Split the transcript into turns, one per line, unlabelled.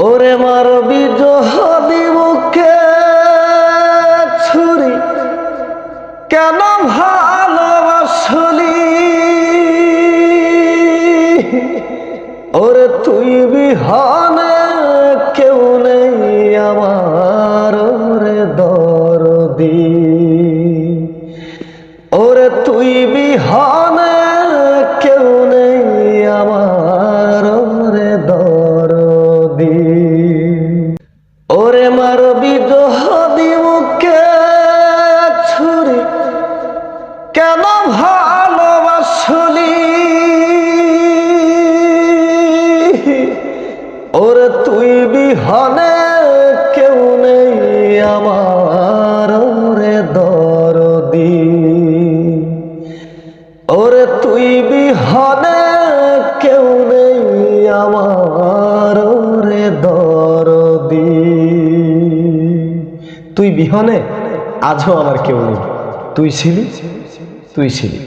ওরে মারবি যদি বুকে ছুরি, কেন ভালোবাসলি? ওরে তুই বিহনে কেউ নেই আমার, ওরে দরদি। ওরে তুই বিহনে কেউ নেই আমার, ওরে দরদি। ওরে মারবি যদি মুখে ছুরি, কেন ভালোবাসলি? ওরে তুই বিহনে কেউ নেই আমার, ওরে দরদি। ওরে তুই বিহনে কেউ নেই আমার, ওরে দরদি। তুই বিহনে আজও আমার কেউ নেই, তুই ছিলি, তুই ছিলি।